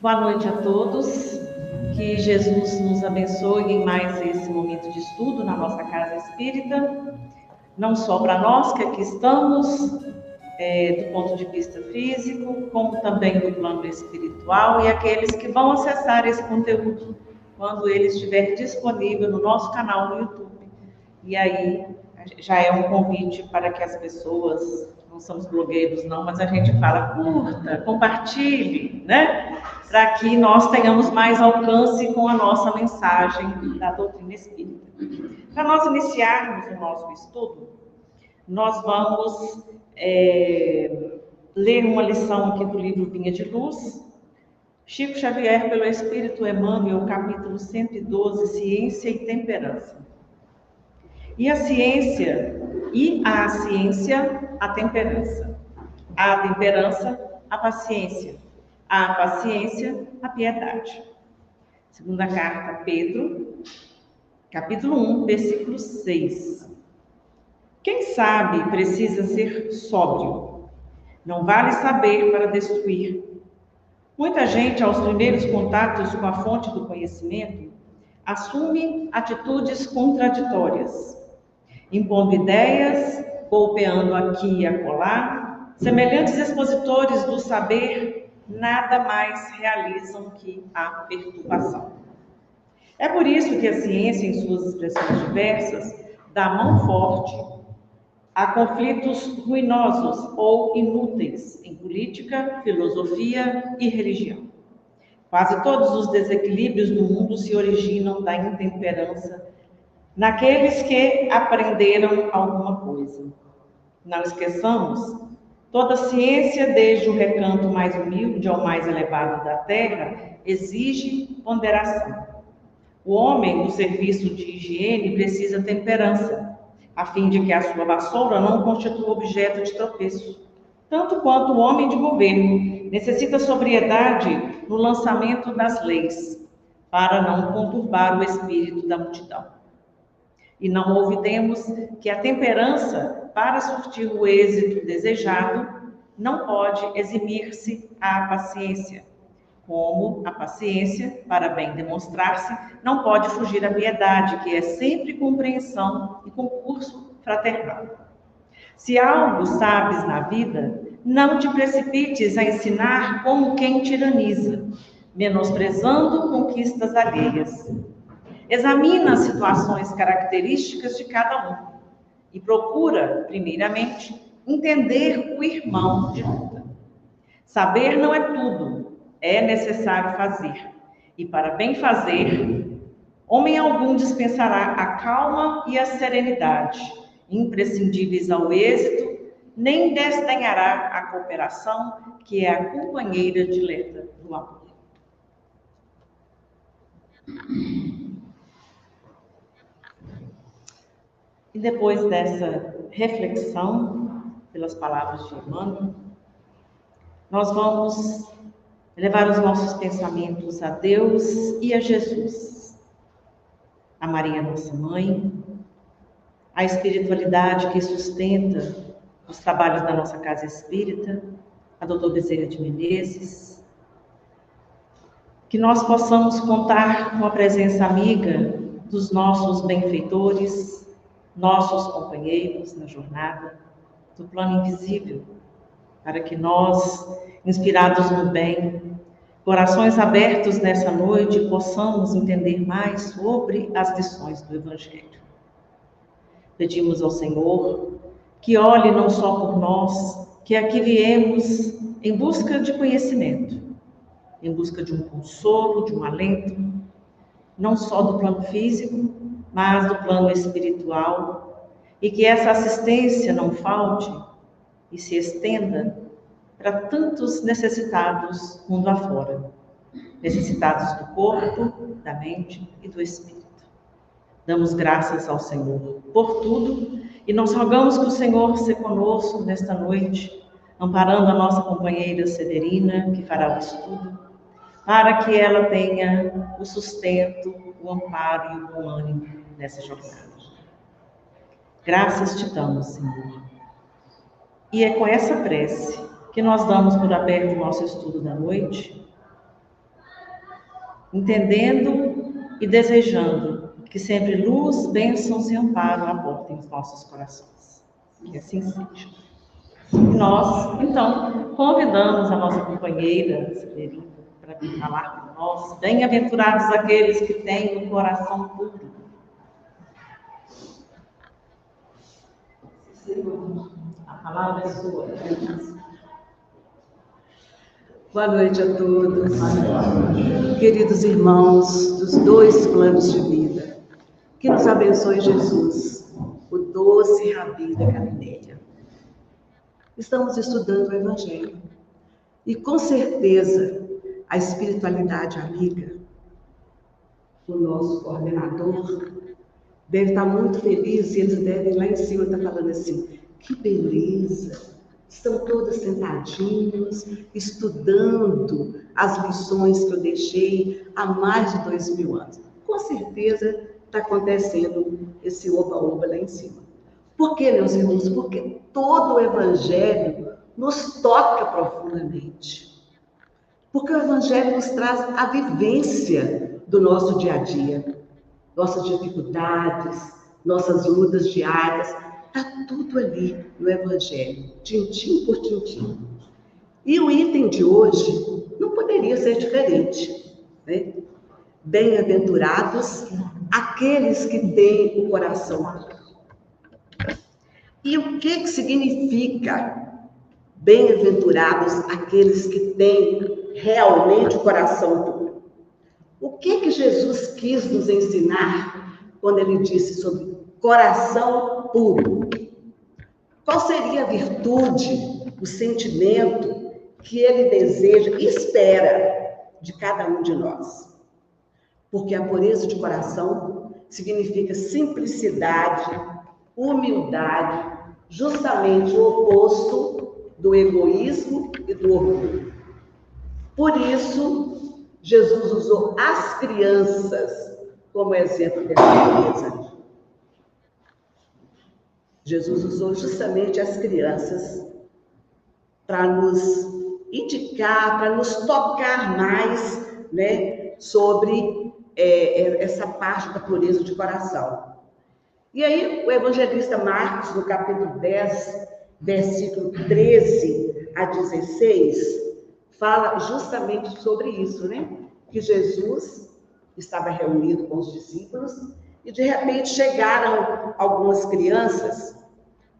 Boa noite a todos, que Jesus nos abençoe em mais esse momento de estudo na nossa casa espírita, não só para nós que aqui estamos, do ponto de vista físico, como também do plano espiritual e aqueles que vão acessar esse conteúdo quando ele estiver disponível no nosso canal no YouTube. E aí já é um convite para que as pessoas, não somos blogueiros não, mas a gente fala, curta, compartilhe, né? Para que nós tenhamos mais alcance com a nossa mensagem da doutrina espírita. Para nós iniciarmos o nosso estudo, nós vamos ler uma lição aqui do livro Vinha de Luz, Chico Xavier, pelo Espírito Emmanuel, capítulo 112, Ciência e Temperança. E a ciência, a temperança. A temperança, a paciência. A paciência, a piedade. Segunda carta a Pedro, capítulo 1, versículo 6. Quem sabe precisa ser sóbrio. Não vale saber para destruir. Muita gente, aos primeiros contatos com a fonte do conhecimento, assume atitudes contraditórias, impondo ideias, golpeando aqui e acolá. Semelhantes expositores do saber nada mais realizam que a perturbação. É por isso que a ciência, em suas expressões diversas, dá mão forte a conflitos ruinosos ou inúteis em política, filosofia e religião. Quase todos os desequilíbrios do mundo se originam da intemperança naqueles que aprenderam alguma coisa. Não esqueçamos, toda ciência, desde o recanto mais humilde ao mais elevado da terra, exige ponderação. O homem, no serviço de higiene, precisa temperança, a fim de que a sua vassoura não constitua objeto de tropeço. Tanto quanto o homem de governo necessita sobriedade no lançamento das leis, para não conturbar o espírito da multidão. E não olvidemos que a temperança, para surtir o êxito desejado, não pode eximir-se à paciência, como a paciência, para bem demonstrar-se, não pode fugir à piedade, que é sempre compreensão e concurso fraternal. Se algo sabes na vida, não te precipites a ensinar como quem tiraniza, menosprezando conquistas alheias. Examina as situações características de cada um e procura, primeiramente, entender o irmão de luta. Saber não é tudo, é necessário fazer. E para bem fazer, homem algum dispensará a calma e a serenidade, imprescindíveis ao êxito, nem desdenhará a cooperação, que é a companheira dileta do amor. E depois dessa reflexão, pelas palavras de Emmanuel, nós vamos levar os nossos pensamentos a Deus e a Jesus, a Maria, nossa mãe, a espiritualidade que sustenta os trabalhos da nossa casa espírita, a doutora Bezerra de Menezes, que nós possamos contar com a presença amiga dos nossos benfeitores, nossos companheiros na jornada do plano invisível, para que nós, inspirados no bem, corações abertos nessa noite, possamos entender mais sobre as lições do Evangelho. Pedimos ao Senhor que olhe não só por nós, que aqui viemos em busca de conhecimento, em busca de um consolo, de um alento, não só do plano físico, mas do plano espiritual, e que essa assistência não falte e se estenda para tantos necessitados mundo afora, necessitados do corpo, da mente e do espírito. Damos graças ao Senhor por tudo e nós rogamos que o Senhor seja conosco nesta noite, amparando a nossa companheira Severina, que fará o estudo, para que ela tenha o sustento, o amparo e o bom ânimo nessa jornada. Graças te damos, Senhor. E é com essa prece que nós damos por aberto o nosso estudo da noite, entendendo e desejando que sempre luz, bênçãos e amparo aportem os nossos corações. Que assim seja. E nós, então, convidamos a nossa companheira, Severina, para vir falar com nós. Bem-aventurados aqueles que têm o coração puro. A palavra é sua. Boa noite a todos, queridos irmãos dos dois planos de vida. Que nos abençoe Jesus, o doce Rabi da Galileia. Estamos estudando o Evangelho e com certeza a espiritualidade amiga, o nosso coordenador, deve estar muito feliz e eles devem lá em cima estar falando assim, que beleza! Estão todos sentadinhos, estudando as lições que eu deixei há mais de 2000 anos. Com certeza está acontecendo esse oba-oba lá em cima. Por quê, meus irmãos? Porque todo o Evangelho nos toca profundamente. Porque o Evangelho nos traz a vivência do nosso dia a dia, nossas dificuldades, nossas lutas diárias. Está tudo ali no Evangelho, tintim por tintim. E o item de hoje não poderia ser diferente, né? Bem-aventurados aqueles que têm o coração puro. E o que significa bem-aventurados aqueles que têm realmente o coração puro? O que Jesus quis nos ensinar quando ele disse sobre coração puro? Qual seria a virtude, o sentimento que ele deseja e espera de cada um de nós? Porque a pureza de coração significa simplicidade, humildade, justamente o oposto do egoísmo e do orgulho. Por isso, Jesus usou as crianças como exemplo dessa pureza. Jesus usou justamente as crianças para nos indicar, para nos tocar mais, né, sobre essa parte da pureza de coração. E aí, o evangelista Marcos, no capítulo 10, versículo 13 a 16, fala justamente sobre isso, né? Que Jesus estava reunido com os discípulos e, de repente, chegaram algumas crianças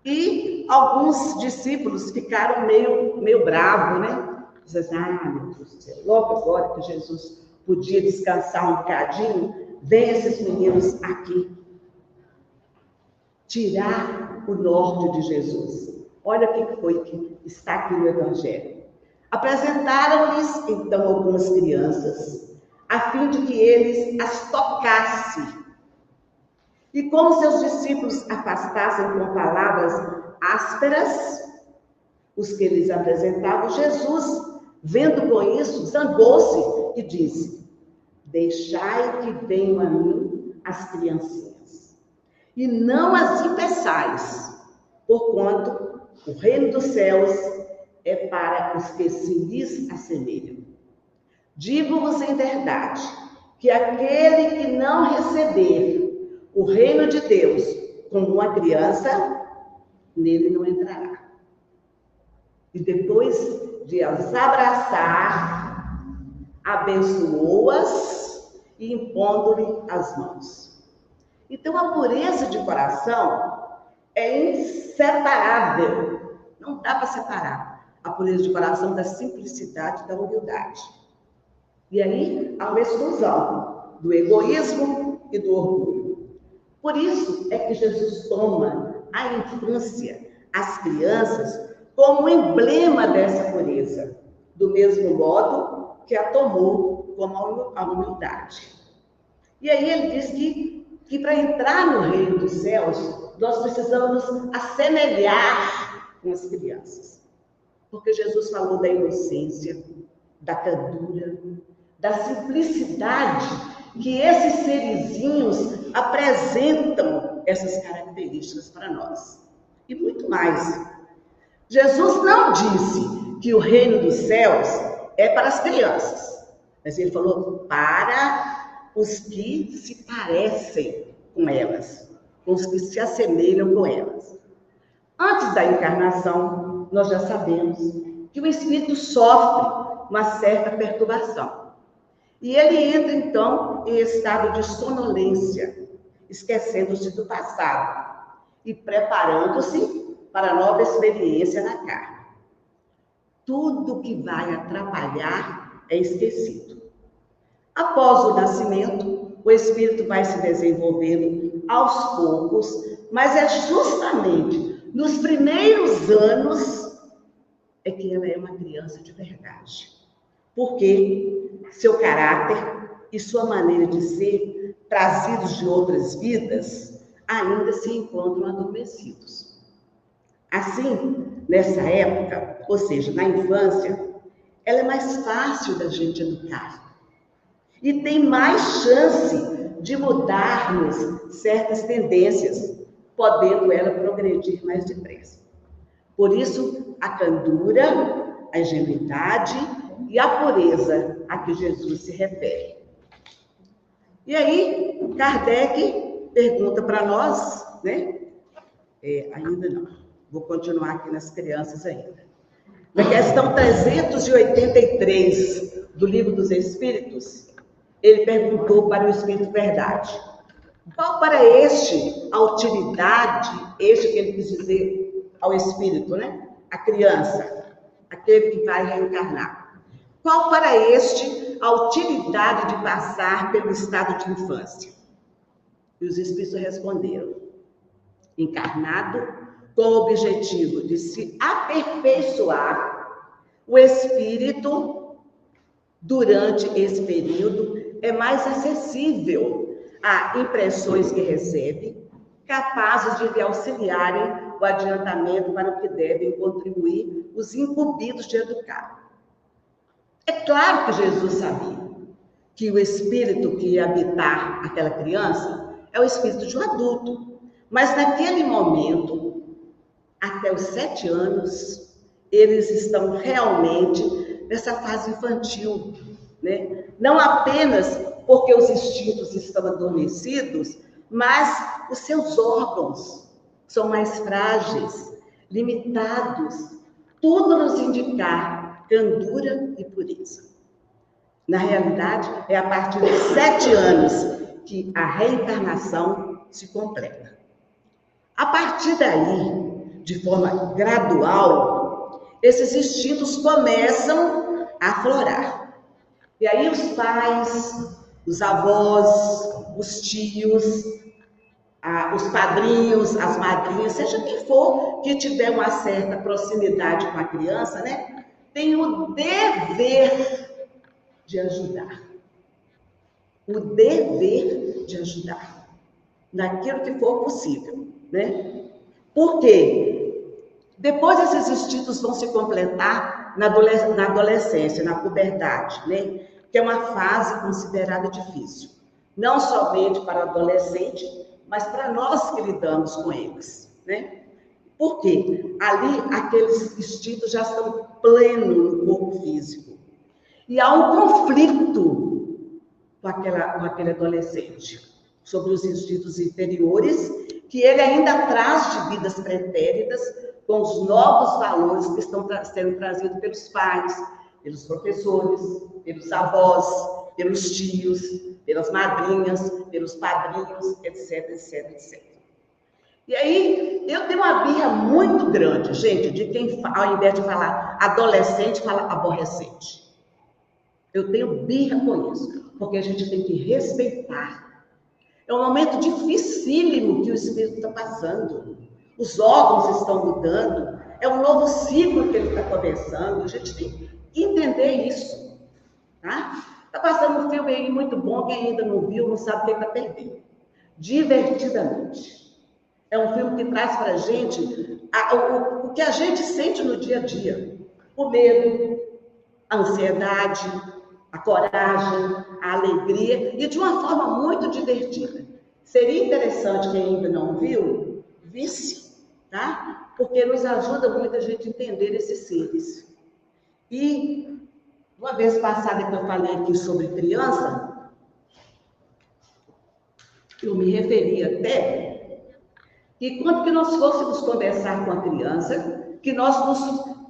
e alguns discípulos ficaram meio bravos, né? Dizendo, meu Deus do céu, logo agora que Jesus podia descansar um bocadinho, vem esses meninos aqui tirar o norte de Jesus. Olha o que foi que está aqui no Evangelho. Apresentaram-lhes, então, algumas crianças, a fim de que eles as tocassem. E como seus discípulos afastassem com palavras ásperas os que eles apresentavam, Jesus, vendo com isso, zangou-se e disse, deixai que venham a mim as criancinhas, e não as impeçais, porquanto o reino dos céus é para os que se lhes assemelham. Digo-vos em verdade, que aquele que não receber o reino de Deus como uma criança, nele não entrará. E depois de as abraçar, abençoou-as e impondo-lhe as mãos. Então, a pureza de coração é inseparável. Não dá para separar a pureza de coração da simplicidade e da humildade. E aí, há uma exclusão do egoísmo e do orgulho. Por isso é que Jesus toma a infância, as crianças, como emblema dessa pureza, do mesmo modo que a tomou como a humildade. E aí ele diz que para entrar no reino dos céus, nós precisamos nos assemelhar com as crianças. Porque Jesus falou da inocência, da candura, da simplicidade, que esses serizinhos apresentam essas características para nós. E muito mais. Jesus não disse que o reino dos céus é para as crianças. Mas ele falou para os que se parecem com elas, com os que se assemelham com elas. Antes da encarnação, nós já sabemos que o espírito sofre uma certa perturbação. E ele entra, então, em estado de sonolência, esquecendo-se do passado e preparando-se para a nova experiência na carne. Tudo que vai atrapalhar é esquecido. Após o nascimento, o espírito vai se desenvolvendo aos poucos, mas é justamente nos primeiros anos é que ela é uma criança de verdade. Porque seu caráter e sua maneira de ser, trazidos de outras vidas, ainda se encontram adormecidos. Assim, nessa época, ou seja, na infância, ela é mais fácil da gente educar. E tem mais chance de mudarmos certas tendências, podendo ela progredir mais depressa. Por isso, a candura, a ingenuidade e a pureza a que Jesus se refere. E aí, Kardec pergunta para nós, né? Ainda não, vou continuar aqui nas crianças ainda. Na questão 383 do Livro dos Espíritos, ele perguntou para o Espírito Verdade: qual para este a utilidade, este que ele quis dizer ao Espírito, né? A criança, aquele que vai reencarnar. Qual para este a utilidade de passar pelo estado de infância? E os Espíritos responderam: encarnado com o objetivo de se aperfeiçoar, o Espírito, durante esse período, é mais acessível a impressões que recebe, capazes de lhe auxiliarem o adiantamento para o que devem contribuir os incumbidos de educar. É claro que Jesus sabia que o espírito que ia habitar aquela criança é o espírito de um adulto, mas naquele momento, até os 7 anos, eles estão realmente nessa fase infantil, né? Não apenas porque os instintos estão adormecidos, mas os seus órgãos são mais frágeis, limitados, tudo nos indicar candura e pureza. Na realidade, é a partir de 7 anos que a reencarnação se completa. A partir daí, de forma gradual, esses instintos começam a aflorar. E aí os pais, os avós, os tios, os padrinhos, as madrinhas, seja quem for que tiver uma certa proximidade com a criança, né, tem o dever de ajudar. O dever de ajudar naquilo que for possível, né? Porque depois esses instintos vão se completar na adolescência, na puberdade, né? Que é uma fase considerada difícil, não somente para o adolescente, mas para nós que lidamos com eles, né? Porque ali aqueles instintos já estão plenos no corpo físico. E há um conflito com aquele adolescente sobre os instintos inferiores, que ele ainda traz de vidas pretéritas com os novos valores que estão sendo trazidos pelos pais, pelos professores, pelos avós, pelos tios, pelas madrinhas, pelos padrinhos, etc, etc, etc. E aí, eu tenho uma birra muito grande, gente, de quem, ao invés de falar adolescente, fala aborrecente. Eu tenho birra com isso, porque a gente tem que respeitar. É um momento dificílimo que o espírito está passando. Os órgãos estão mudando. É um novo ciclo que ele está começando. A gente tem que entender isso. Tá? Está passando um filme aí muito bom, quem ainda não viu, não sabe o que está perdendo. Divertidamente. É um filme que traz para a gente o que a gente sente no dia a dia. O medo, a ansiedade, a coragem, a alegria, e de uma forma muito divertida. Seria interessante, quem ainda não viu, visse, tá? Porque nos ajuda muito a gente entender esses seres. E Uma vez passada que eu falei aqui sobre criança, eu me referi até que quando que nós fôssemos conversar com a criança, que nós nos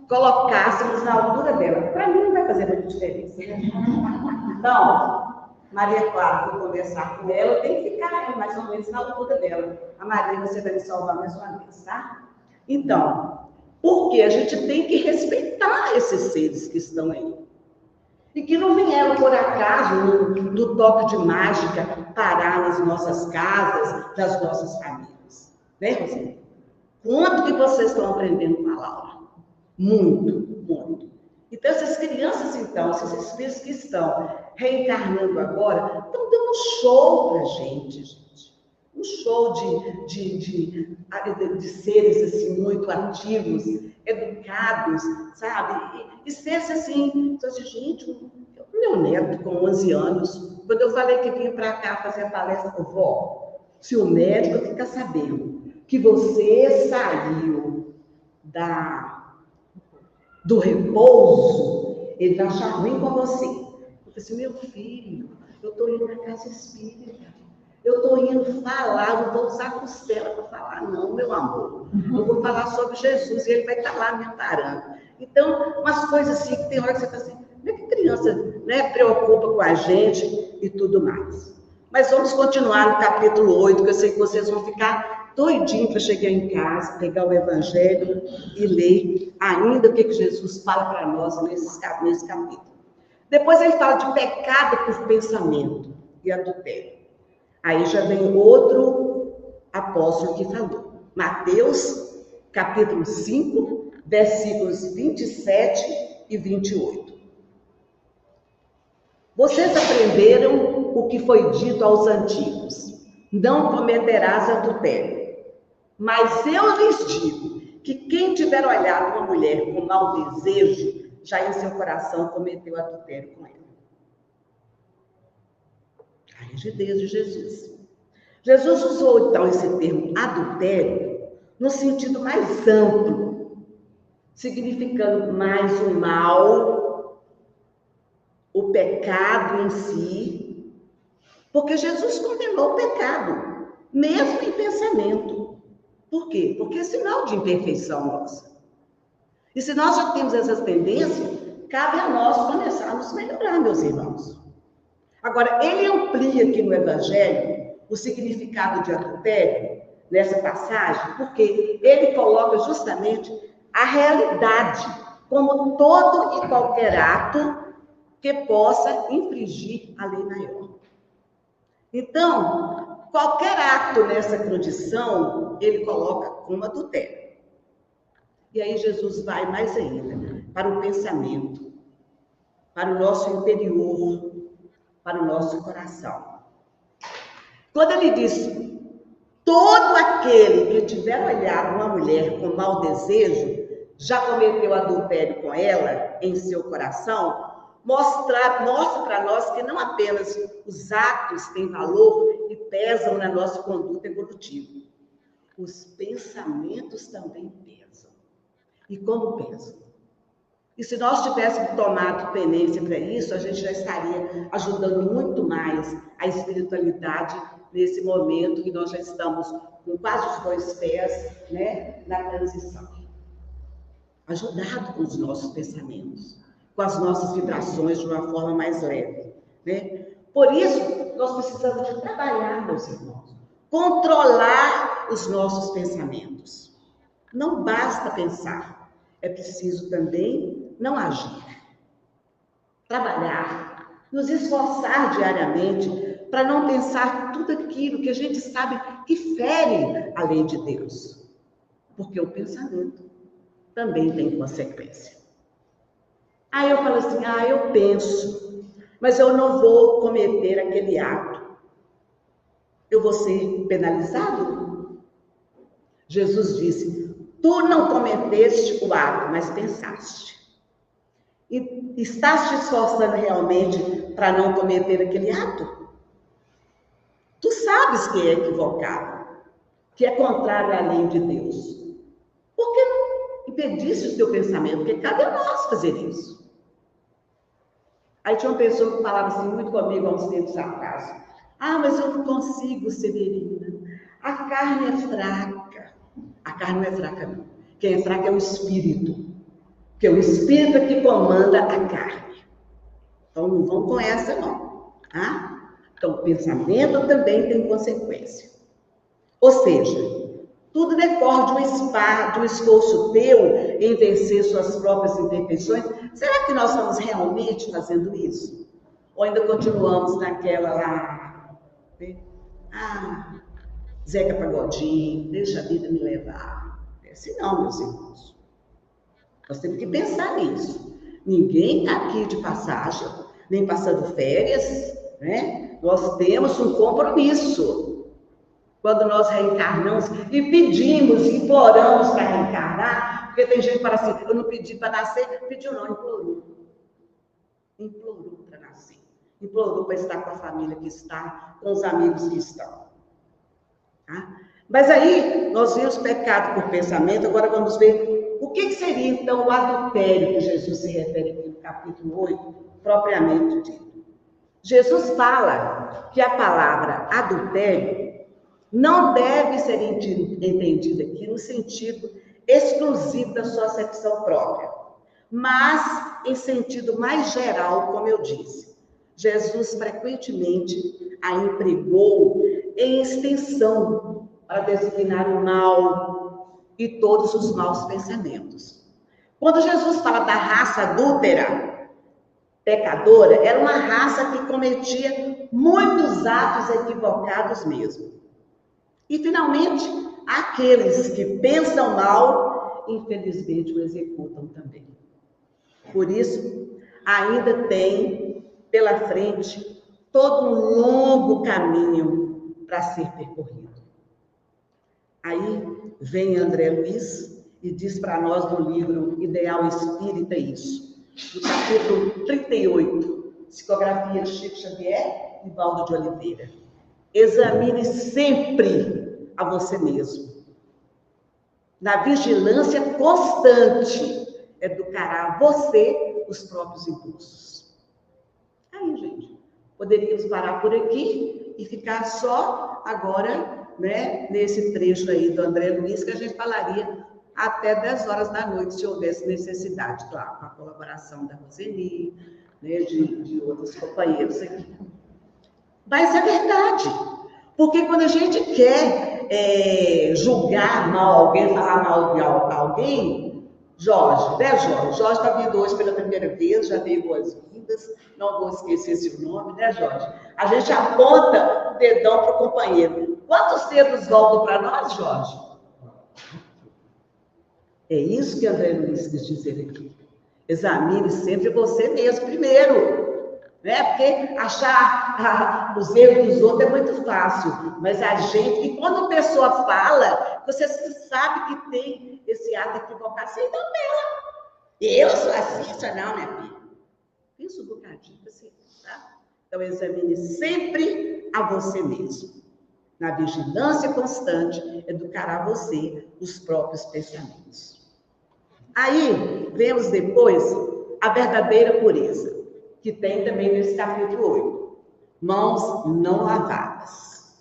colocássemos na altura dela. Para mim não vai fazer muita diferença. Então, Maria Clara, vou conversar com ela, eu tenho que ficar mais ou menos na altura dela. A Maria, você vai me salvar mais uma vez, tá? Então, porque a gente tem que respeitar esses seres que estão aí. E que não vieram por acaso, no toque de mágica, parar nas nossas casas, nas nossas famílias. Né, Rosana? Quanto que vocês estão aprendendo com a Laura? Muito, muito. Então, essas crianças, então, esses espíritos que estão reencarnando agora, estão dando um show para a gente. Um show de seres, assim, muito ativos, educados, sabe? E seres, assim, então, assim, gente, o meu neto com 11 anos, quando eu falei que vinha para cá fazer a palestra, vó, se o médico fica sabendo que você saiu do repouso, ele vai achar ruim com você. Eu falei assim, meu filho, eu estou indo na casa espírita, eu estou indo falar, não vou usar costela para falar, não, meu amor. Eu vou falar sobre Jesus e ele vai estar lá me amparando. Então, umas coisas assim, que tem hora que você fala assim, como é que a criança, né, preocupa com a gente e tudo mais. Mas vamos continuar no capítulo 8, que eu sei que vocês vão ficar doidinho para chegar em casa, pegar o Evangelho e ler ainda o que Jesus fala para nós nesse capítulo. Depois ele fala de pecado por pensamento e adultério. Aí já vem outro apóstolo que falou. Mateus, capítulo 5, versículos 27 e 28. Vocês aprenderam o que foi dito aos antigos. Não cometerás adultério. Mas eu lhes digo que quem tiver olhado uma mulher com mau desejo, já em seu coração cometeu adultério com ela. A rigidez de Jesus. Jesus usou, então, esse termo adultério no sentido mais amplo, significando mais o mal, o pecado em si, porque Jesus condenou o pecado, mesmo em pensamento. Por quê? Porque é sinal de imperfeição nossa. E se nós já temos essas tendências, cabe a nós começar a nos melhorar, meus irmãos. Agora, ele amplia aqui no Evangelho o significado de adultério, nessa passagem, porque ele coloca justamente a realidade como todo e qualquer ato que possa infringir a lei maior. Então, qualquer ato nessa condição, ele coloca como adultério. E aí Jesus vai mais ainda, para o pensamento, para o nosso interior, para o nosso coração. Quando ele diz, todo aquele que tiver olhado uma mulher com mau desejo, já cometeu adultério com ela em seu coração, mostra para nós que não apenas os atos têm valor e pesam na nossa conduta evolutiva. Os pensamentos também pesam. E como pesam? E se nós tivéssemos tomado tenência para isso, a gente já estaria ajudando muito mais a espiritualidade nesse momento que nós já estamos com quase os 2 pés, né, na transição. Ajudado com os nossos pensamentos, com as nossas vibrações de uma forma mais leve, né? Por isso, nós precisamos de trabalhar, meus irmãos, controlar os nossos pensamentos. Não basta pensar, é preciso também não agir. Trabalhar, nos esforçar diariamente para não pensar tudo aquilo que a gente sabe que fere a lei de Deus. Porque o pensamento também tem consequência. Aí eu falo assim, eu penso, mas eu não vou cometer aquele ato. Eu vou ser penalizado? Jesus disse, tu não cometeste o ato, mas pensaste. E estás te esforçando realmente para não cometer aquele ato? Tu sabes que é equivocado, que é contrário à lei de Deus. Por que não impediste o teu pensamento? Porque cabe a nós fazer isso. Aí tinha uma pessoa que falava assim muito comigo há uns tempos atrás. Ah, mas eu não consigo, Severina. A carne é fraca. A carne não é fraca, não. Quem é fraco é o espírito. Porque é o espírito é que comanda a carne. Então não vão com essa, não. Tá? Então o pensamento também tem consequência. Ou seja, tudo decorre de um esforço teu em vencer suas próprias imperfeições. Será que nós estamos realmente fazendo isso? Ou ainda continuamos naquela lá, né? Ah, Zeca Pagodinho, deixa a vida me levar. É assim não, meus irmãos. Nós temos que pensar nisso. Ninguém está aqui de passagem, nem passando férias, né? Nós temos um compromisso. Quando nós reencarnamos e pedimos, imploramos para reencarnar, porque tem gente que fala assim, eu não pedi para nascer, pediu não, implorou. Implorou para nascer. Implorou para estar com a família que está, com os amigos que estão. Tá? Mas aí, nós vimos pecado por pensamento, agora vamos ver o que seria então o adultério que Jesus se refere aqui no capítulo 8, propriamente dito. Jesus fala que a palavra adultério não deve ser entendida aqui no sentido exclusivo da sua acepção própria, mas em sentido mais geral, como eu disse. Jesus frequentemente a empregou em extensão para designar o mal e todos os maus pensamentos. Quando Jesus fala da raça adúltera, pecadora, era uma raça que cometia muitos atos equivocados mesmo. E, finalmente, aqueles que pensam mal, infelizmente, o executam também. Por isso, ainda tem pela frente todo um longo caminho para ser percorrido. Aí vem André Luiz e diz para nós no livro Ideal Espírita isso, no capítulo 38, psicografia de Chico Xavier e Valdo de Oliveira. Examine sempre a você mesmo. Na vigilância constante, educará você os próprios impulsos. Aí, gente, poderíamos parar por aqui e ficar só agora, né, nesse trecho aí do André Luiz, que a gente falaria até 10 horas da noite, se houvesse necessidade, claro, com a colaboração da Roseli, né, de outros companheiros aqui. Mas é verdade, porque quando a gente quer julgar mal alguém, falar mal de alguém, Jorge, né, Jorge? Jorge está vindo hoje pela primeira vez, já dei boas-vindas, não vou esquecer seu nome, né, Jorge? A gente aponta o dedão para o companheiro. Quantos dedos voltam para nós, Jorge? É isso que André Luiz quis dizer aqui. Examine sempre você mesmo primeiro. Né? Porque achar os erros dos outros é muito fácil, mas a gente, e quando a pessoa fala, você sabe que tem esse ato equivocado, você ainda nela. Eu sou assim, isso não, minha filha. Pensa um bocadinho, assim, tá? Então, examine sempre a você mesmo. Na vigilância constante, educará você os próprios pensamentos. Aí, vemos depois a verdadeira pureza, que tem também nesse capítulo 8. Mãos não lavadas.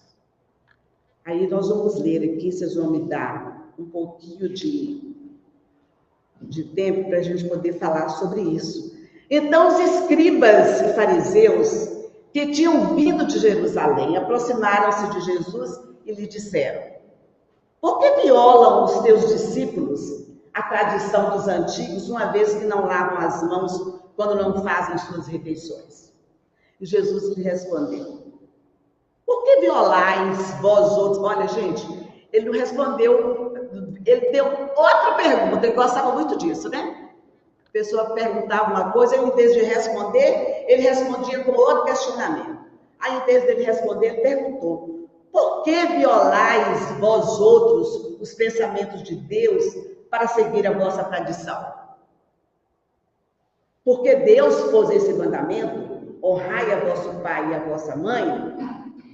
Aí nós vamos ler aqui, vocês vão me dar um pouquinho de tempo para a gente poder falar sobre isso. Então, os escribas e fariseus que tinham vindo de Jerusalém aproximaram-se de Jesus e lhe disseram: por que violam os teus discípulos a tradição dos antigos, uma vez que não lavam as mãos quando não fazem suas refeições? E Jesus lhe respondeu: por que violais vós outros? Olha, gente, ele não respondeu, ele deu outra pergunta, ele gostava muito disso, né? A pessoa perguntava uma coisa, ele, em vez de responder, ele respondia com outro questionamento. Aí, em vez dele responder, ele perguntou: por que violais vós outros os pensamentos de Deus para seguir a vossa tradição? Porque Deus pôs esse mandamento: honrai a vosso pai e a vossa mãe,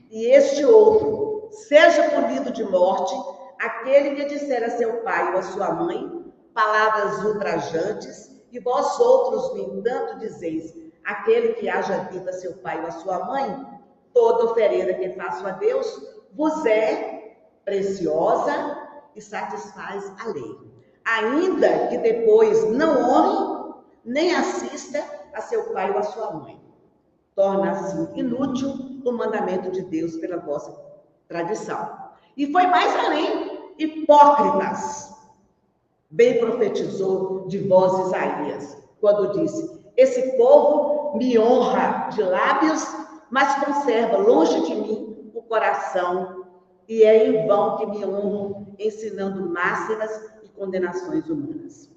e este outro: seja punido de morte aquele que disser a seu pai ou a sua mãe palavras ultrajantes, e vós outros, no entanto, dizeis: aquele que haja dito a seu pai ou a sua mãe, toda oferenda que faço a Deus vos é preciosa e satisfaz a lei. Ainda que depois não honre, nem assista a seu pai ou a sua mãe. Torna assim inútil o mandamento de Deus pela vossa tradição. E foi mais além, hipócritas. Bem profetizou de vós Isaías, quando disse: esse povo me honra de lábios, mas conserva longe de mim o coração, e é em vão que me honram, ensinando máximas e condenações humanas.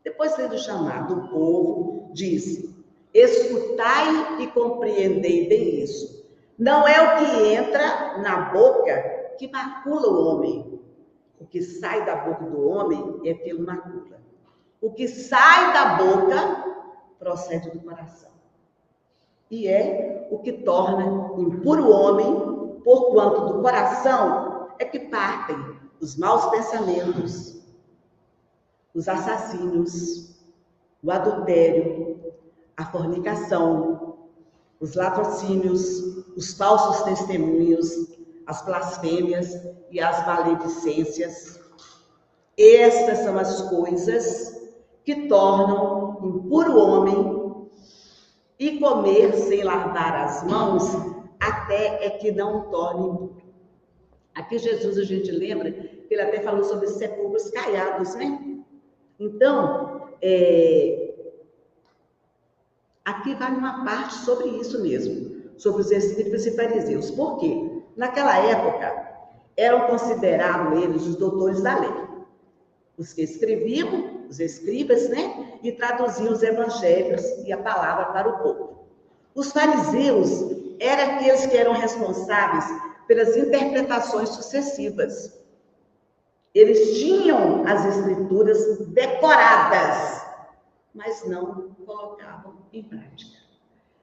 Depois, sendo chamado o povo, disse: escutai e compreendei bem isso. Não é o que entra na boca que macula o homem. O que sai da boca do homem é pelo macula. O que sai da boca procede do coração. E é o que torna impuro o homem, porquanto do coração é que partem os maus pensamentos, os assassínios, o adultério, a fornicação, os latrocínios, os falsos testemunhos, as blasfêmias e as maledicências. Estas são as coisas que tornam impuro o homem, e comer sem lavar as mãos até é que não torne impuro. Aqui Jesus, a gente lembra que ele até falou sobre sepulcros caiados, né? Então, aqui vai uma parte sobre isso mesmo, sobre os escribas e fariseus. Por quê? Naquela época, eram considerados eles os doutores da lei. Os que escreviam, os escribas, né? E traduziam os evangelhos e a palavra para o povo. Os fariseus eram aqueles que eram responsáveis pelas interpretações sucessivas. Eles tinham as escrituras decoradas, mas não colocavam em prática.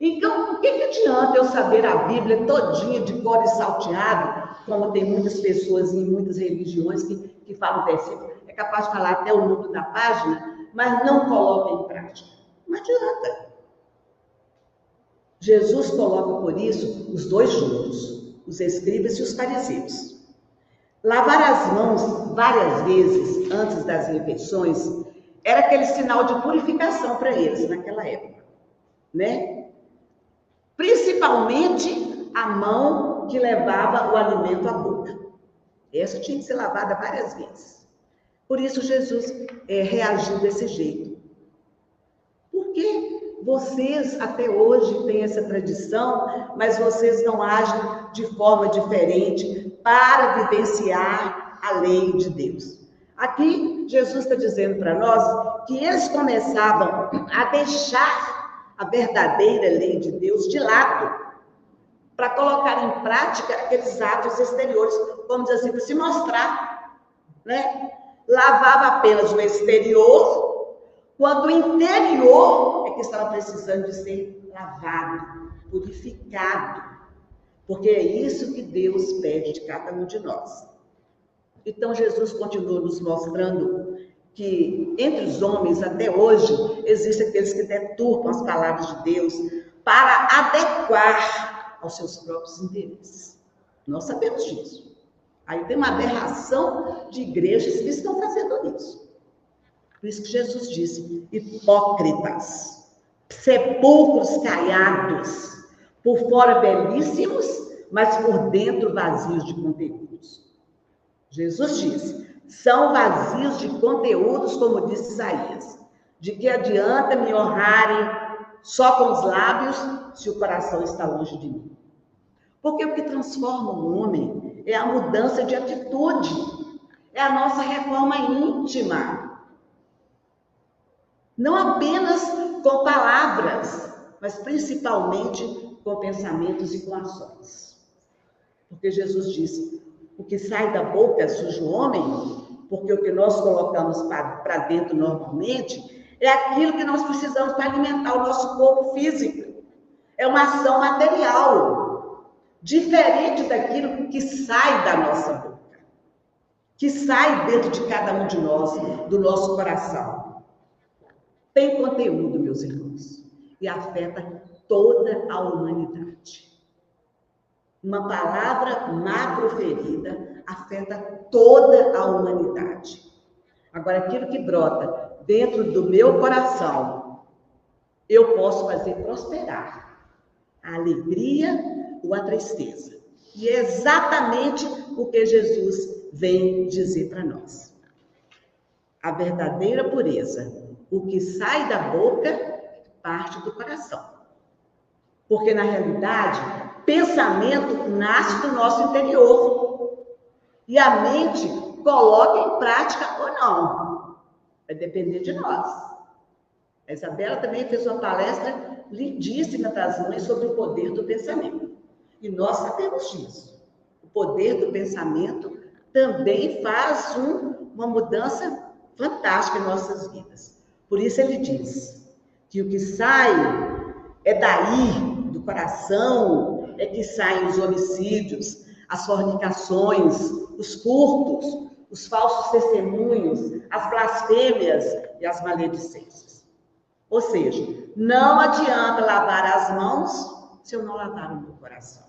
Então, o que adianta eu saber a Bíblia todinha de cor e salteado, como tem muitas pessoas em muitas religiões que falam versículo, é capaz de falar até o número da página, mas não coloca em prática. Não adianta. Jesus coloca, por isso, os dois juntos, os escribas e os fariseus. Lavar as mãos várias vezes antes das refeições era aquele sinal de purificação para eles naquela época, né? Principalmente a mão que levava o alimento à boca. Essa tinha que ser lavada várias vezes. Por isso Jesus reagiu desse jeito. Por que vocês até hoje têm essa tradição, mas vocês não agem de forma diferente para vivenciar a lei de Deus? Aqui Jesus está dizendo para nós que eles começavam a deixar a verdadeira lei de Deus de lado, para colocar em prática aqueles atos exteriores, vamos dizer assim, para se mostrar, né? Lavava apenas o exterior, quando o interior é que estava precisando de ser lavado, purificado, porque é isso que Deus pede de cada um de nós. Então Jesus continua nos mostrando que entre os homens até hoje existem aqueles que deturpam as palavras de Deus para adequar aos seus próprios interesses. Nós sabemos disso. Aí tem uma aberração de igrejas que estão fazendo isso. Por isso que Jesus disse: hipócritas, sepulcros caiados, por fora belíssimos, mas por dentro vazios de conteúdos. Jesus disse: são vazios de conteúdos, como disse Isaías. De que adianta me honrarem só com os lábios se o coração está longe de mim? Porque o que transforma o homem é a mudança de atitude, é a nossa reforma íntima. Não apenas com palavras, mas principalmente com pensamentos e com ações. Porque Jesus disse: o que sai da boca suja o homem, porque o que nós colocamos para dentro normalmente é aquilo que nós precisamos para alimentar o nosso corpo físico. É uma ação material, diferente daquilo que sai da nossa boca, que sai dentro de cada um de nós, do nosso coração. Tem conteúdo, meus irmãos. e afeta toda a humanidade. Uma palavra má proferida afeta toda a humanidade. Agora, aquilo que brota dentro do meu coração, eu posso fazer prosperar a alegria ou a tristeza. E é exatamente o que Jesus vem dizer para nós. A verdadeira pureza, o que sai da boca, parte do coração. Porque, na realidade, pensamento nasce do nosso interior. E a mente coloca em prática ou não. Vai depender de nós. A Isabela também fez uma palestra lindíssima das mães sobre o poder do pensamento. E nós sabemos disso. O poder do pensamento também faz uma mudança fantástica em nossas vidas. Por isso ele diz que o que sai é daí, do coração, é que saem os homicídios, as fornicações, os furtos, os falsos testemunhos, as blasfêmias e as maledicências. Ou seja, não adianta lavar as mãos se eu não lavar o meu coração.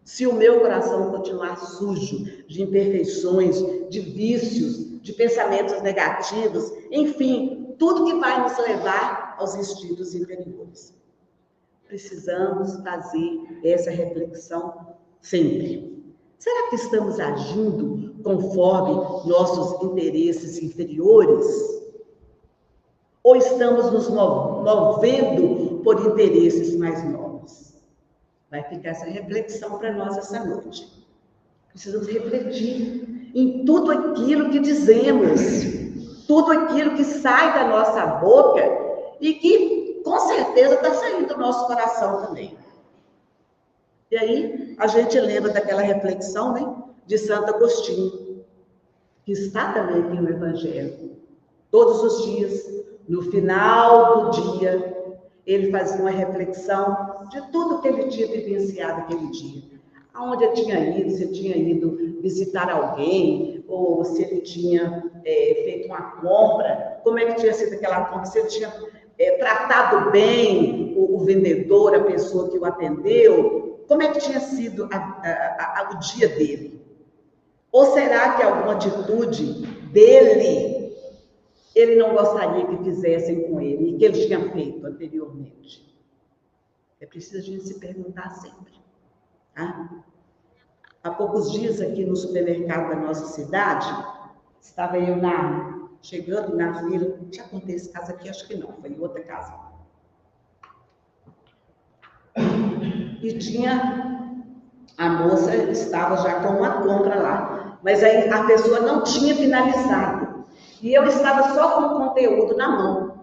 Se o meu coração continuar sujo de imperfeições, de vícios, de pensamentos negativos, enfim, tudo que vai nos levar aos instintos inferiores. Precisamos fazer essa reflexão sempre. Será que estamos agindo conforme nossos interesses inferiores? Ou estamos nos movendo por interesses mais nobres? Vai ficar essa reflexão para nós essa noite. Precisamos refletir em tudo aquilo que dizemos, tudo aquilo que sai da nossa boca e que, com certeza, está saindo do nosso coração também. E aí, a gente lembra daquela reflexão, né, de Santo Agostinho, que está também aqui no Evangelho. Todos os dias, no final do dia, ele fazia uma reflexão de tudo que ele tinha vivenciado aquele dia. Aonde ele tinha ido, se ele tinha ido visitar alguém, ou se ele tinha feito uma compra, como é que tinha sido aquela compra, se ele tinha tratado bem o vendedor, a pessoa que o atendeu, como é que tinha sido o dia dele? Ou será que alguma atitude dele ele não gostaria que fizessem com ele, e que ele tinha feito anteriormente? É preciso a gente se perguntar sempre. Tá? Há poucos dias, aqui no supermercado da nossa cidade, estava eu chegando na fila, já contei esse caso aqui, acho que não, foi em outra casa. E a moça estava já com uma compra lá, mas aí a pessoa não tinha finalizado. E eu estava só com o conteúdo na mão.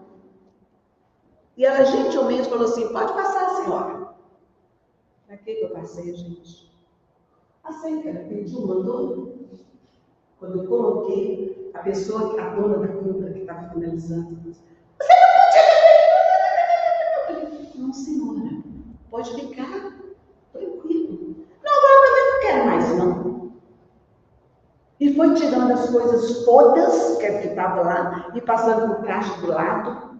E ela gentilmente falou assim: pode passar, senhora. Para que eu passei, gente? Passei, ela pediu, mandou. Quando eu coloquei, a pessoa, a dona da compra que estava finalizando, você não podia. Não, senhora, pode ficar tranquilo. Não, agora eu não quero mais, não. E foi tirando as coisas todas que estavam lá e passando por caixa do lado.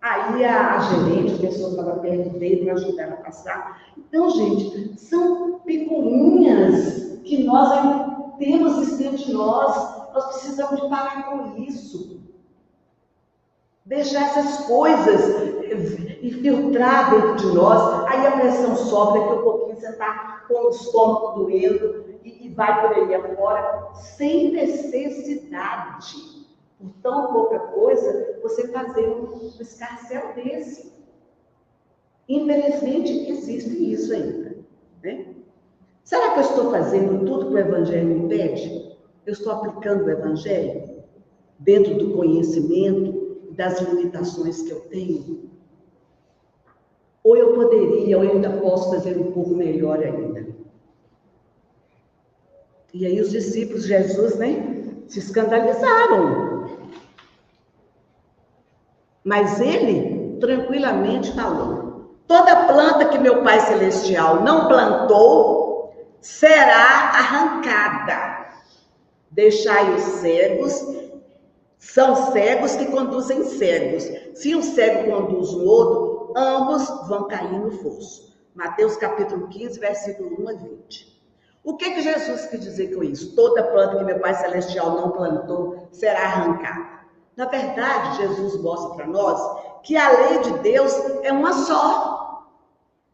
Aí a gerente, a pessoa que estava perto dele, para ajudar ela a passar. Então, gente, são picuinhas que nós ainda temos dentro de nós. Nós precisamos de parar com isso. Deixar essas coisas infiltrar dentro de nós. Aí a pressão sobe, daqui a pouquinho você está com o estômago doendo e vai por aí afora, sem necessidade. Por tão pouca coisa, você fazer um escarcéu desse. Infelizmente, existe isso ainda. Né? Será que eu estou fazendo tudo que o Evangelho me pede? Eu estou aplicando o Evangelho dentro do conhecimento, das limitações que eu tenho? Ou eu poderia, ou eu ainda posso fazer um pouco melhor ainda? E aí os discípulos de Jesus, né, se escandalizaram. Mas ele tranquilamente falou: toda planta que meu Pai Celestial não plantou será arrancada. Deixai os cegos São cegos que conduzem cegos. Se um cego conduz o outro, ambos vão cair no fosso. Mateus capítulo 15, versículo 1 a 20. O que Jesus quis dizer com isso? Toda planta que meu Pai Celestial não plantou será arrancada. Na verdade, Jesus mostra para nós que a lei de Deus é uma só.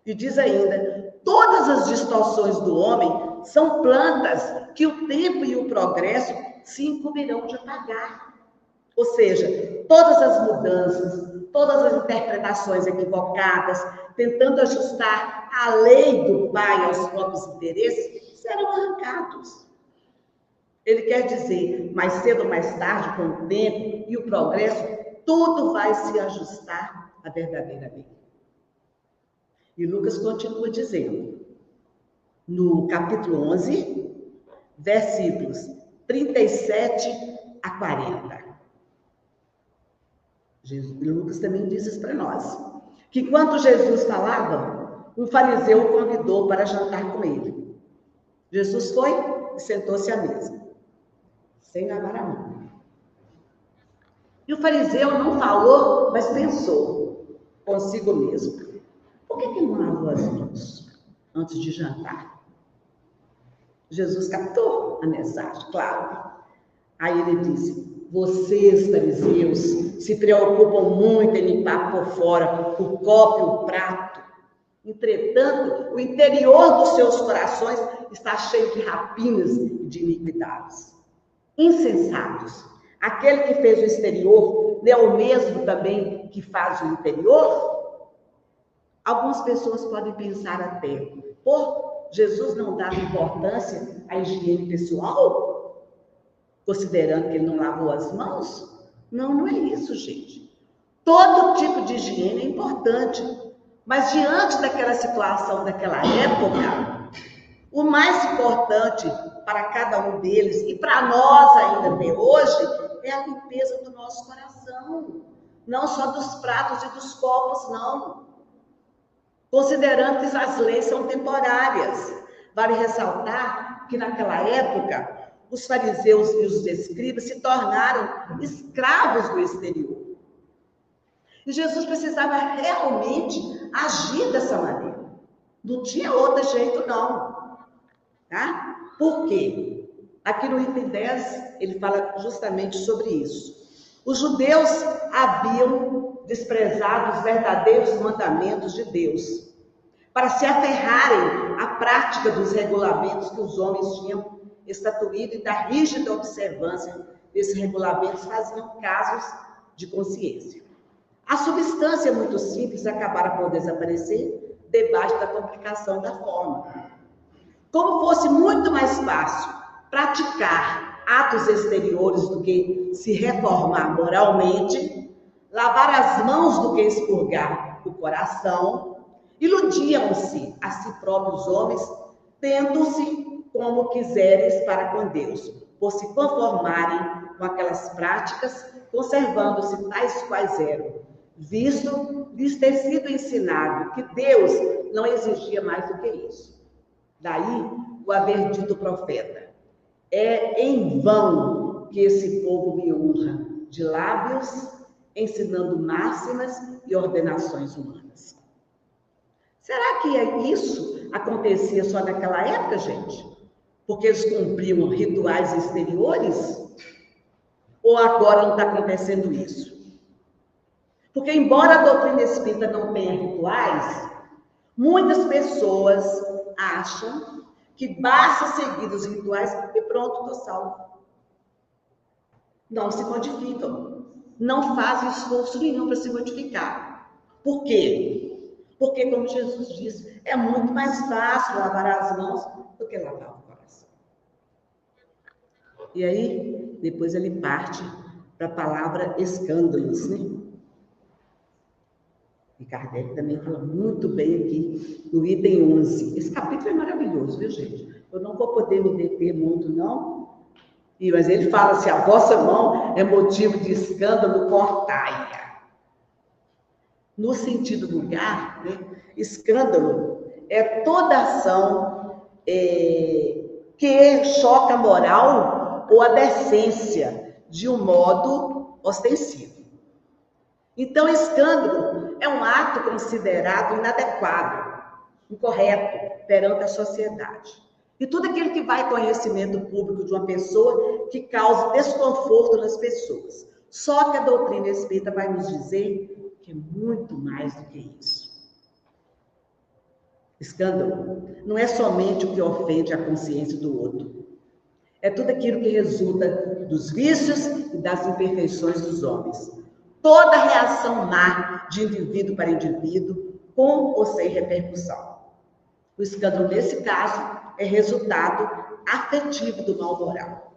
E diz ainda, todas as distorções do homem são plantas que o tempo e o progresso se incumbirão de apagar. Ou seja, todas as mudanças, todas as interpretações equivocadas, tentando ajustar a lei do Pai aos próprios interesses, serão arrancados. Ele quer dizer, mais cedo ou mais tarde, com o tempo e o progresso, tudo vai se ajustar à verdadeira lei. E Lucas continua dizendo, no capítulo 11, versículos 37 a 40. Lucas também diz isso para nós. Que enquanto Jesus falava, um fariseu o convidou para jantar com ele. Jesus foi e sentou-se à mesa, sem lavar a mão. E o fariseu não falou, mas pensou consigo mesmo. Por que não lavou as mãos antes de jantar? Jesus captou a mensagem, claro. Aí ele disse, vocês, fariseus, se preocupam muito em limpar por fora o copo e o prato. Entretanto, o interior dos seus corações está cheio de rapinas e de iniquidades. Insensatos. Aquele que fez o exterior não é o mesmo também que faz o interior? Algumas pessoas podem pensar até, Jesus não dava importância à higiene pessoal? Considerando que ele não lavou as mãos? Não, não é isso, gente. Todo tipo de higiene é importante, mas diante daquela situação, daquela época, o mais importante para cada um deles, e para nós ainda até hoje, é a limpeza do nosso coração. Não só dos pratos e dos copos, não. Considerando que as leis são temporárias. Vale ressaltar que naquela época, os fariseus e os escribas se tornaram escravos do exterior. E Jesus precisava realmente agir dessa maneira. Não tinha outro jeito, não. Tá? Por quê? Aqui no item 10, ele fala justamente sobre isso. Os judeus haviam desprezado os verdadeiros mandamentos de Deus, para se aferrarem à prática dos regulamentos que os homens tinham estatuído e da rígida observância desses regulamentos faziam casos de consciência. A substância muito simples acabara por desaparecer debaixo da complicação da forma. Como fosse muito mais fácil praticar atos exteriores do que se reformar moralmente, lavar as mãos do que expurgar o coração, iludiam-se a si próprios homens, tendo-se como quiseres para com Deus, por se conformarem com aquelas práticas, conservando-se tais quais eram, visto lhes ter sido ensinado que Deus não exigia mais do que isso. Daí o haver dito o profeta, é em vão que esse povo me honra, de lábios, ensinando máximas e ordenações humanas. Será que isso acontecia só naquela época, gente? Porque eles cumpriam rituais exteriores? Ou agora não está acontecendo isso? Porque embora a doutrina espírita não tenha rituais, muitas pessoas acham que basta seguir os rituais e pronto, estou salvo. Não se modificam. Não fazem esforço nenhum para se modificar. Por quê? Porque, como Jesus disse, é muito mais fácil lavar as mãos do que lavar o coração. E aí, depois ele parte para a palavra escândalos, né? E Kardec também fala muito bem aqui no item 11. Esse capítulo é maravilhoso, viu, gente? Eu não vou poder me deter muito, não. Mas ele fala assim, a vossa mão é motivo de escândalo, cortai-a. No sentido vulgar, né, escândalo é toda ação que choca a moral ou a decência, de um modo ostensivo. Então, escândalo é um ato considerado inadequado, incorreto perante a sociedade. E tudo aquilo que vai conhecimento público de uma pessoa que cause desconforto nas pessoas. Só que a doutrina espírita vai nos dizer que é muito mais do que isso. Escândalo não é somente o que ofende a consciência do outro. É tudo aquilo que resulta dos vícios e das imperfeições dos homens. Toda reação má de indivíduo para indivíduo, com ou sem repercussão. O escândalo, nesse caso, é resultado afetivo do mal moral.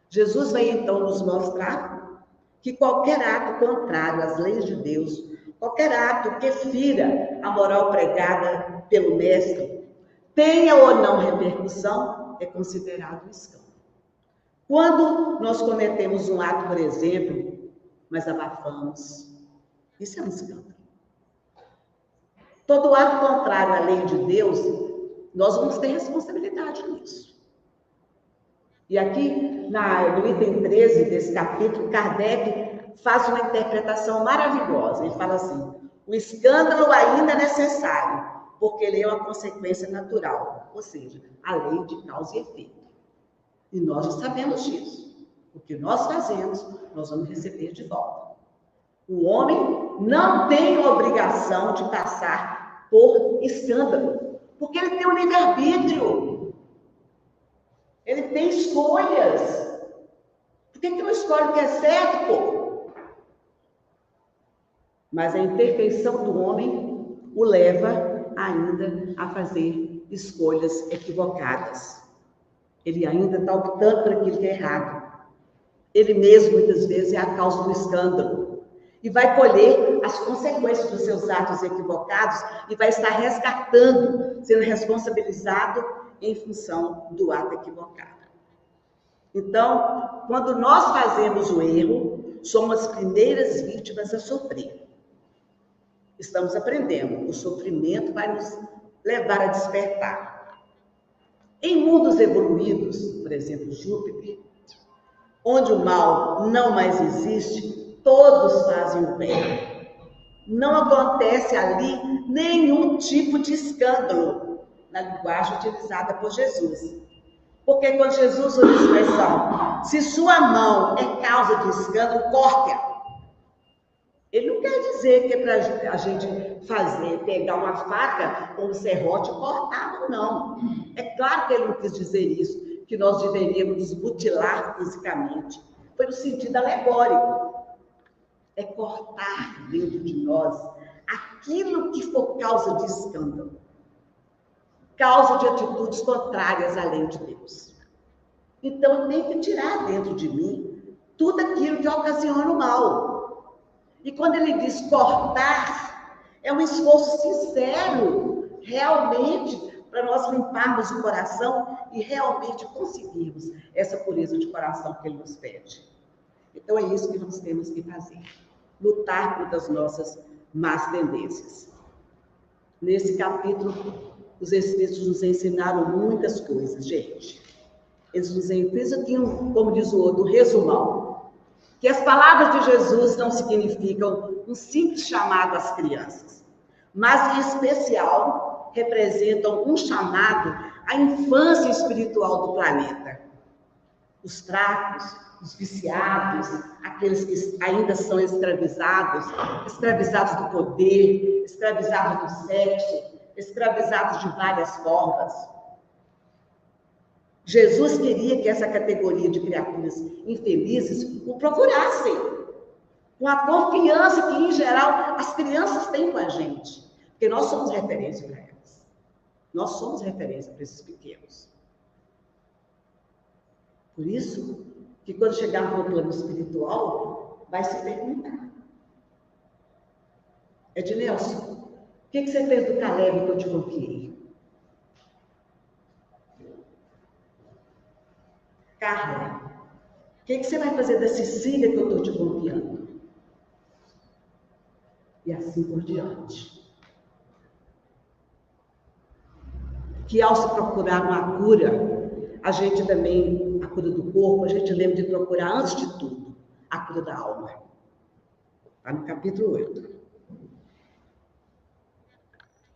Jesus vai, então, nos mostrar que qualquer ato contrário às leis de Deus, qualquer ato que fira a moral pregada pelo Mestre, tenha ou não repercussão, é considerado um escândalo. Quando nós cometemos um ato, por exemplo, mas abafamos, isso é um escândalo. Todo ato contrário à lei de Deus, nós vamos ter responsabilidade nisso. E aqui, no item 13 desse capítulo, Kardec faz uma interpretação maravilhosa. Ele fala assim: o escândalo ainda é necessário, porque ele é uma consequência natural, ou seja, a lei de causa e efeito. E nós já sabemos disso. O que nós fazemos, nós vamos receber de volta. O homem não tem obrigação de passar por escândalo, porque ele tem um livre-arbítrio. Ele tem escolhas. Por que não escolhe o que é certo, pô? Mas a imperfeição do homem o leva ainda a fazer escolhas equivocadas. Ele ainda está optando por aquilo que é errado. Ele mesmo, muitas vezes, é a causa do escândalo. E vai colher as consequências dos seus atos equivocados e vai estar resgatando, sendo responsabilizado em função do ato equivocado. Então, quando nós fazemos o erro, somos as primeiras vítimas a sofrer. Estamos aprendendo. O sofrimento vai nos levar a despertar. Em mundos evoluídos, por exemplo, Júpiter, onde o mal não mais existe, todos fazem o bem. Não acontece ali nenhum tipo de escândalo, na linguagem utilizada por Jesus. Porque quando Jesus usa a expressão, se sua mão é causa de escândalo, corte-a. Ele não quer dizer que é para a gente pegar uma faca ou um serrote e cortar, não. É claro que ele não quis dizer isso, que nós deveríamos nos mutilar fisicamente. Foi no sentido alegórico. É cortar dentro de nós aquilo que for causa de escândalo, causa de atitudes contrárias à lei de Deus. Então, eu tenho que tirar dentro de mim tudo aquilo que ocasiona o mal. E quando ele diz cortar, é um esforço sincero, realmente, para nós limparmos o coração e realmente conseguirmos essa pureza de coração que ele nos pede. Então, é isso que nós temos que fazer. Lutar contra as nossas más tendências. Nesse capítulo, os Espíritos nos ensinaram muitas coisas, gente. Eles nos ensinam aqui, como diz o outro, um resumão. Que as palavras de Jesus não significam um simples chamado às crianças, mas, em especial, representam um chamado à infância espiritual do planeta. Os fracos, os viciados, aqueles que ainda são escravizados do poder, escravizados do sexo, escravizados de várias formas. Jesus queria que essa categoria de criaturas infelizes o procurassem, com a confiança que, em geral, as crianças têm com a gente, porque nós somos referência para elas. Nós somos referência para esses pequenos. Por isso, que quando chegar no plano espiritual, vai se perguntar: Ednelson, o que você fez do Caleb que eu te confiei? Carla, o que você vai fazer da Cecília que eu estou te confiando? E assim por diante. Que ao se procurar uma cura, a gente também, a cura do corpo, a gente lembra de procurar, antes de tudo, a cura da alma. Está no capítulo 8.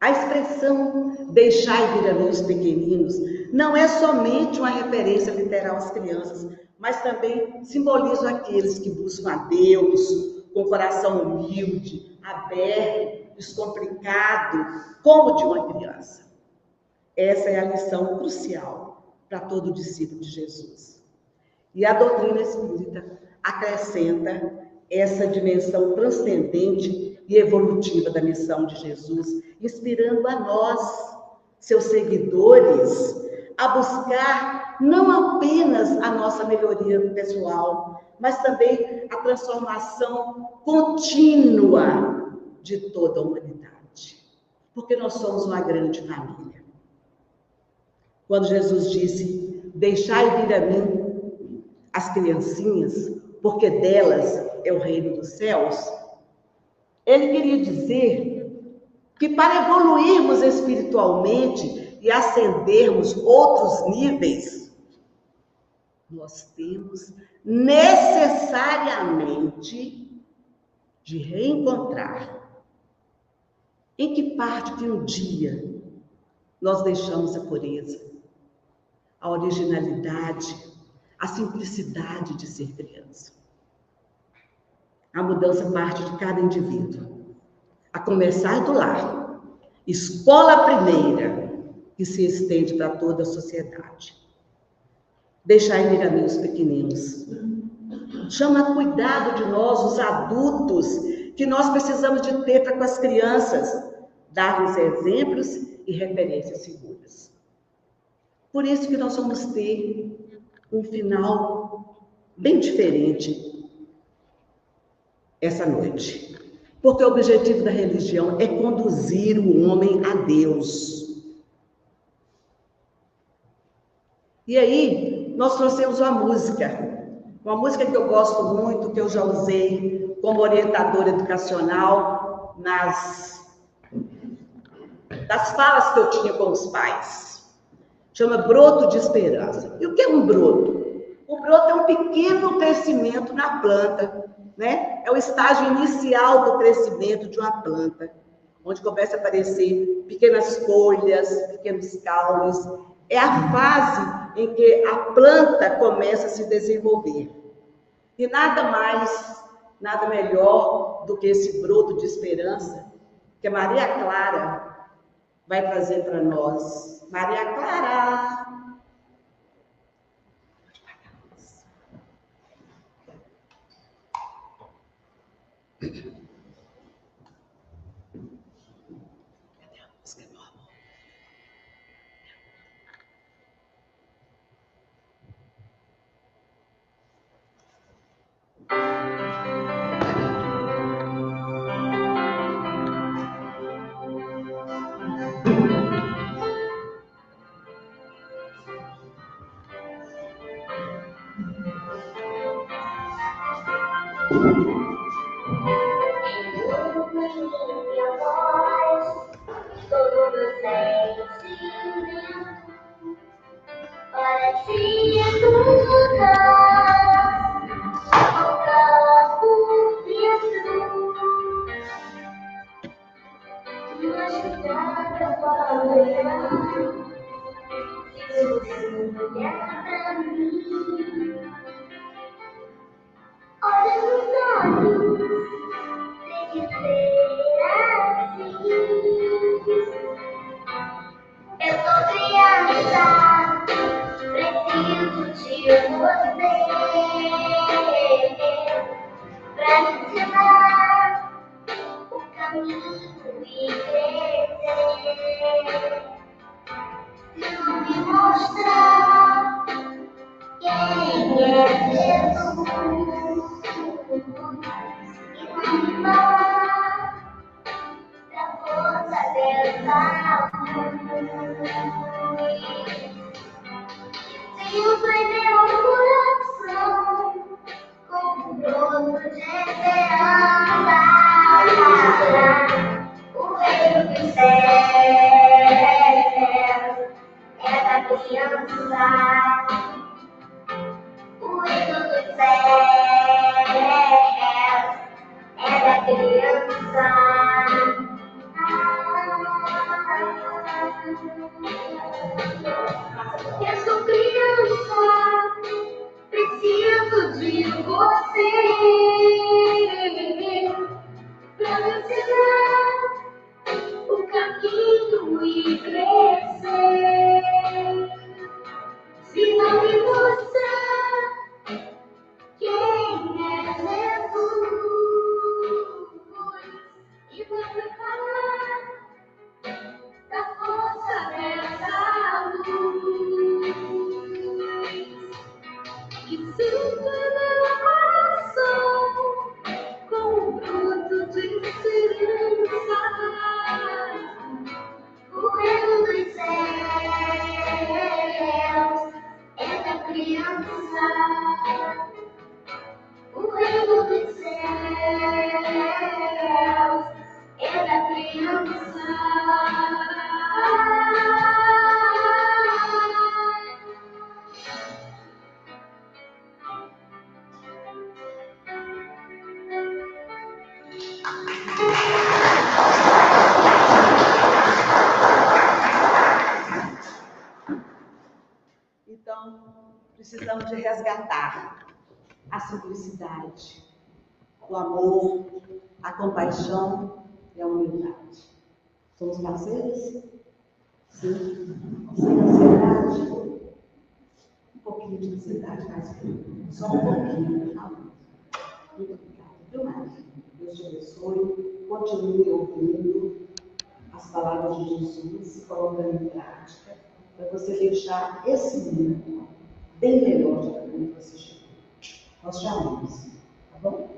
A expressão deixai vir a mim os pequeninos não é somente uma referência literal às crianças, mas também simboliza aqueles que buscam a Deus com coração humilde, aberto, descomplicado, como o de uma criança. Essa é a lição crucial para todo discípulo de Jesus. E a doutrina espírita acrescenta essa dimensão transcendente e evolutiva da missão de Jesus, inspirando a nós, seus seguidores, a buscar não apenas a nossa melhoria pessoal, mas também a transformação contínua de toda a humanidade, porque nós somos uma grande família. Quando Jesus disse, deixai vir a mim as criancinhas, porque delas é o reino dos céus, ele queria dizer que para evoluirmos espiritualmente e ascendermos outros níveis, nós temos necessariamente de reencontrar em que parte que um dia nós deixamos a pureza, a originalidade, a simplicidade de ser criança. A mudança parte de cada indivíduo, a começar do lar, escola primeira, que se estende para toda a sociedade. Deixai vir a mim os pequeninos. Chama cuidado de nós, os adultos, que nós precisamos de ter para com as crianças, dar-lhes exemplos e referências seguras. Por isso que nós vamos ter um final bem diferente essa noite. Porque o objetivo da religião é conduzir o homem a Deus. E aí, nós trouxemos uma música que eu gosto muito, que eu já usei como orientadora educacional das falas que eu tinha com os pais. Chama Broto de Esperança. E o que é um broto? O broto é um pequeno crescimento na planta, né? É o estágio inicial do crescimento de uma planta, onde começa a aparecer pequenas folhas, pequenos caules. É a fase em que a planta começa a se desenvolver. E nada mais, nada melhor do que esse broto de esperança que a Maria Clara vai trazer para nós. Maria Clara! O reino dos céus Eu sou criança, preciso de você pra me ensinar o caminho e crescer. Se não me mostrar quem é Jesus e você falar da força dessa luz que sinta meu coração com um broto de esperança. O reino dos céus é da criança. O reino dos céus é da criança. Então, precisamos de resgatar a simplicidade, o amor, a compaixão e a humildade. Somos parceiros? Sim. Sem ansiedade? Um pouquinho de ansiedade, mas só um pouquinho, por favor. Muito obrigada, viu, Maria? Deus te abençoe. Continue ouvindo as palavras de Jesus, se colocando em prática, para você deixar esse mundo bem melhor do que quando você chegou. Nós te amamos, tá bom?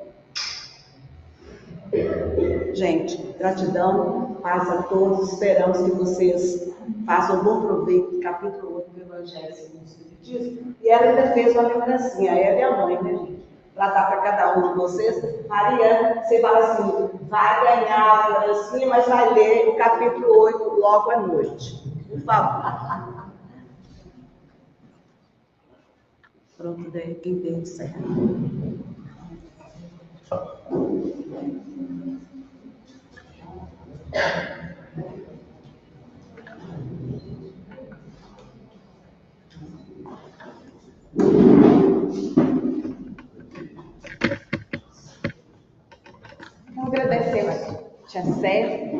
Gente, gratidão, paz a todos. Esperamos que vocês façam um bom proveito do capítulo 8 do Evangelho segundo o Espiritismo. E ela ainda fez uma lembrancinha, ela e a mãe, né, gente? Para dar para cada um de vocês. Maria, você fala assim, vai ganhar a lembrancinha, mas vai ler o capítulo 8 logo à noite. Por favor. Pronto, daí quem tem certo. Então, agradecemos a Tia Sé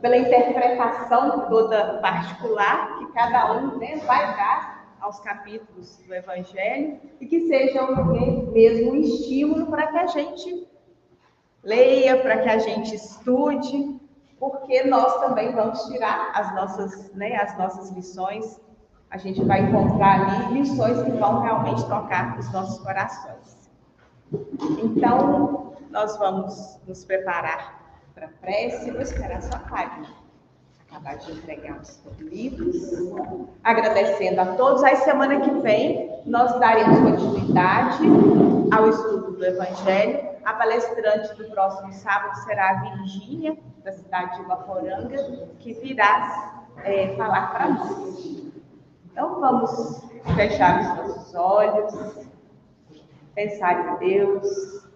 pela interpretação toda particular que cada um, né, vai dar aos capítulos do Evangelho e que seja mesmo um estímulo para que a gente leia, para que a gente estude, porque nós também vamos tirar as nossas lições. A gente vai encontrar ali lições que vão realmente tocar os nossos corações. Então, nós vamos nos preparar para a prece. Vou esperar só a Fábio acabar de entregar os livros. Agradecendo a todos. Aí, semana que vem, nós daremos continuidade ao estudo do Evangelho. A palestrante do próximo sábado será a Virgínia, da cidade de Ubaporanga, que virá falar para nós. Então, vamos fechar os nossos olhos, pensar em Deus,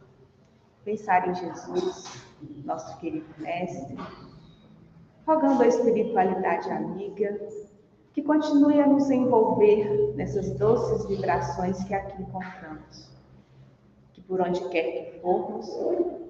pensar em Jesus, nosso querido Mestre, rogando a espiritualidade amiga, que continue a nos envolver nessas doces vibrações que aqui encontramos. Que por onde quer que formos,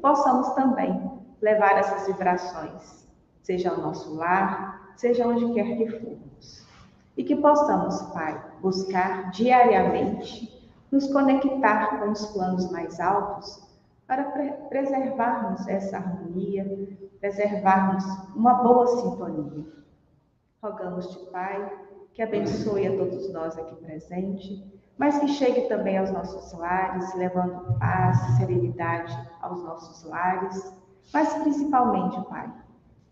possamos também levar essas vibrações, seja ao nosso lar, seja onde quer que formos. E que possamos, Pai, buscar diariamente nos conectar com os planos mais altos para preservarmos essa harmonia, preservarmos uma boa sintonia. Rogamos-te, Pai, que abençoe a todos nós aqui presentes, mas que chegue também aos nossos lares, levando paz, serenidade aos nossos lares, mas principalmente, Pai,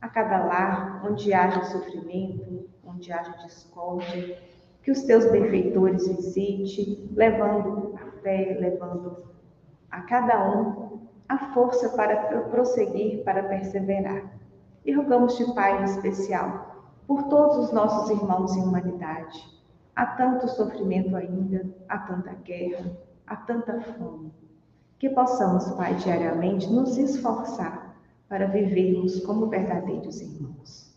a cada lar onde haja sofrimento, onde haja discórdia, que os teus benfeitores visite, levando a fé, levando a cada um a força para prosseguir, para perseverar. E rogamos-te, Pai, em especial, por todos os nossos irmãos em humanidade. Há tanto sofrimento ainda, há tanta guerra, há tanta fome. Que possamos, Pai, diariamente nos esforçar para vivermos como verdadeiros irmãos.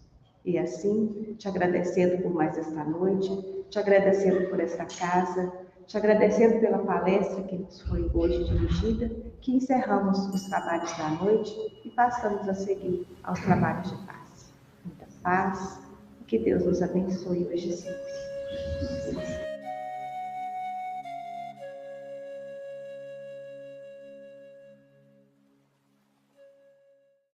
E assim, te agradecendo por mais esta noite, te agradecendo por esta casa, te agradecendo pela palestra que nos foi hoje dirigida, que encerramos os trabalhos da noite e passamos a seguir aos trabalhos de paz. Muita paz, que Deus nos abençoe hoje e sempre.